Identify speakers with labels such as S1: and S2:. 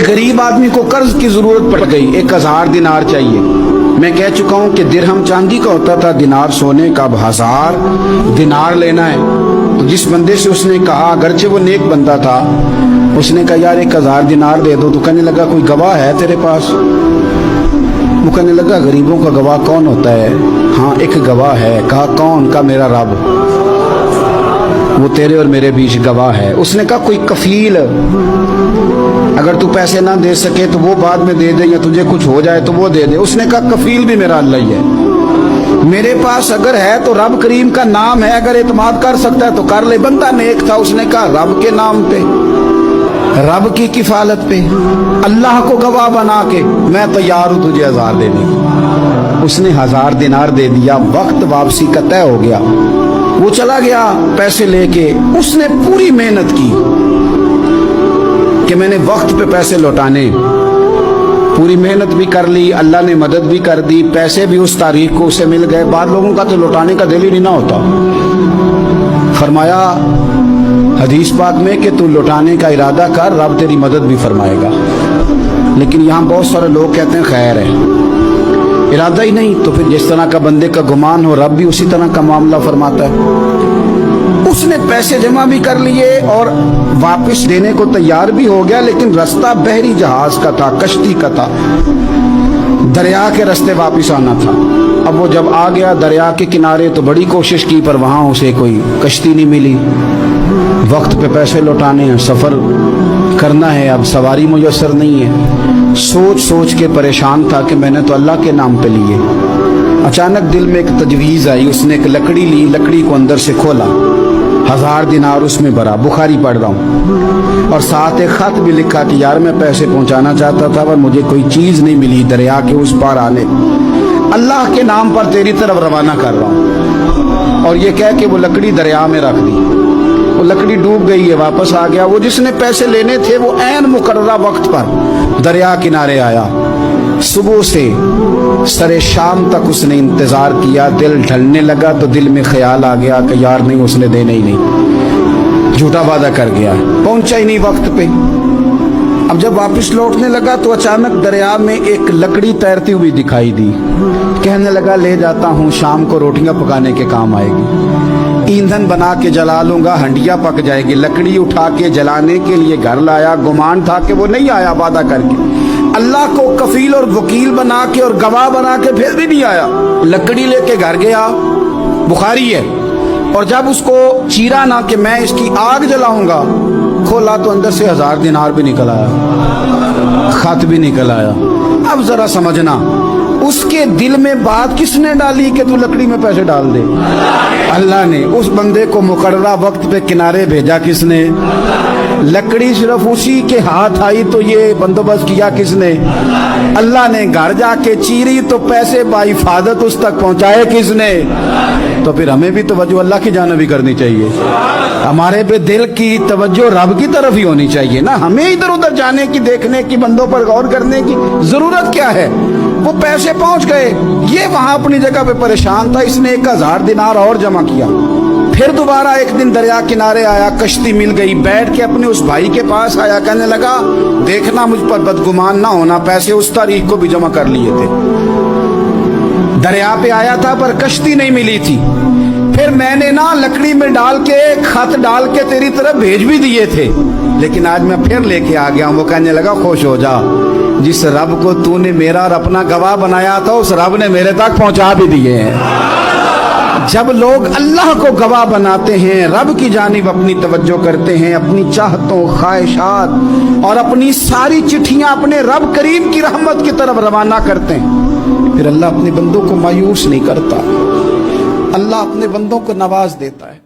S1: गरीब आदमी को कर्ज की जरूरत पड़ गई, 1000 दिनार चाहिए। मैं कह चुका हूं कि दिरहम चांदी का होता था, दिनार सोने का। अब 1000 दिनार लेना है। तो जिस बंदे से उसने कहा, अगरचे वो नेक बंदा था, उसने कहा यार 1000 दिनार दे दो। तो कहने लगा कोई गवाह है तेरे पास? वो कहने लगा गरीबों का गवाह कौन होता है? हाँ एक गवाह है। कहा कौन? का मेरा रब, वो तेरे और मेरे बीच गवाह है। उसने कहा कोई कफील, अगर तू पैसे ना दे सके तो वो बाद में दे दे, या तुझे कुछ हो जाए तो वो दे दे। उसने कहा कफील भी मेरा अल्लाह ही है। मेरे पास अगर है तो रब करीम का नाम है, अगर एतमाद कर सकता है तो कर ले। बंदा नेक था, उसने कहा रब के नाम पे, रब की किफालत पे, अल्लाह को गवाह बना के मैं तैयार हूं तुझे 1000 देने की। उसने 1000 दिनार दे दिया। वक्त वापसी का तय हो गया। वो चला गया पैसे लेके। उसने पूरी मेहनत की कि मैंने वक्त पे पैसे लौटाने, पूरी मेहनत भी कर ली, अल्लाह ने मदद भी कर दी, पैसे भी उस तारीख को उसे मिल गए। बाद लोगों का तो लौटाने का दिल ही नहीं ना होता। फरमाया हदीस पाक में कि तू लौटाने का इरादा कर, रब तेरी मदद भी फरमाएगा। लेकिन यहाँ बहुत सारे लोग कहते हैं खैर है, इरादा ही नहीं। तो फिर जिस तरह का बंदे का गुमान हो, रब भी उसी तरह का मामला फरमाता है। उसने पैसे जमा भी कर लिए और वापस देने को तैयार भी हो गया, लेकिन रास्ता बहरी जहाज का था, कश्ती का था, दरिया के रास्ते वापस आना था। अब वो जब आ गया दरिया के किनारे तो बड़ी कोशिश की, पर वहां उसे कोई कश्ती नहीं मिली। वक्त पे पैसे लौटाने हैं, सफर करना है, अब सवारी मुयस्सर नहीं है। सोच सोच के परेशान था कि मैंने तो अल्लाह के नाम पे लिए। अचानक दिल में एक तजवीज़ आई। उसने एक लकड़ी ली, लकड़ी को अंदर से खोला, 1000 दिनार उसमें भरा। बुखारी पढ़ रहा हूँ, और साथ एक खत भी लिखा कि यार मैं पैसे पहुंचाना चाहता था पर मुझे कोई चीज़ नहीं मिली दरिया के उस पार आने, अल्लाह के नाम पर तेरी तरफ रवाना कर रहा हूँ। और ये कह के वो लकड़ी दरिया में रख दी। वो लकड़ी डूब गई है, वापस आ गया। वो जिसने पैसे लेने थे वो ऐन मुकर्ररा वक्त पर दरिया किनारे आया। सुबह से सरे शाम तक उसने इंतजार किया। दिल ढलने लगा तो दिल में ख्याल आ गया कि यार नहीं, उसने देने ही नहीं, झूठा वादा कर गया, पहुंचा ही नहीं वक्त पे। अब जब वापस लौटने लगा तो अचानक दरिया में एक लकड़ी तैरती हुई दिखाई दी। कहने लगा ले जाता हूँ, शाम को रोटियां पकाने के काम आएगी, ईंधन बना के जला लूंगा, हंडिया पक जाएगी। लकड़ी उठा के जलाने के लिए घर लाया। गुमान था कि वो नहीं आया वादा करके, अल्लाह को कफील और वकील बना के और गवाह बना के फिर भी नहीं आया। लकड़ी लेके घर गया, बुखारी है। और जब उसको चीरा ना कि मैं इसकी आग जलाऊंगा, खोला तो अंदर से 1000 दिनार भी निकल आया, खत भी निकल आया। अब जरा समझना, उसके दिल में बात किसने डाली कि तू लकड़ी में पैसे डाल दे? अल्लाह ने। उस बंदे को मुकर्ररा वक्त पे किनारे भेजा किसने? लकड़ी सिर्फ उसी के हाथ आई तो ये बंदोबस्त किया किसने? अल्लाह ने। घर जाके चीरी तो पैसे बाहिफाजत उस तक पहुंचाए किसने? तो फिर हमें भी तवज्जो अल्लाह की जानिब भी करनी चाहिए। हमारे पे दिल की तवज्जो रब की तरफ ही होनी चाहिए ना। हमें इधर उधर जाने की, देखने की, बंदों पर गौर करने की जरूरत क्या है? वो पैसे पहुंच गए, ये वहां अपनी जगह पे परेशान था। इसने 1000 दिनार और जमा किया। फिर दोबारा एक दिन दरिया किनारे आया, कश्ती मिल गई, बैठ के अपने उस भाई के पास आया। कहने लगा देखना मुझ पर बदगुमान ना होना, पैसे उस तारीख को भी जमा कर लिए थे। दरिया पे आया था पर कश्ती नहीं मिली थी। फिर मैंने ना लकड़ी में डाल के, खत डाल के तेरी तरफ भेज भी दिए थे, लेकिन आज मैं फिर लेके आ गया हूं। वो कहने लगा खुश हो जा, जिस रब को तूने मेरा और अपना गवाह बनाया था उस रब ने मेरे तक पहुंचा भी दिए हैं। जब लोग अल्लाह को गवाह बनाते हैं, रब की जानिब अपनी तवज्जो करते हैं, अपनी चाहतों, ख्वाहिशात और अपनी सारी चिट्ठियां अपने रब करीम की रहमत की तरफ रवाना करते हैं, फिर अल्लाह अपने बंदों को मायूस नहीं करता। अल्लाह अपने बंदों को नवाज देता है।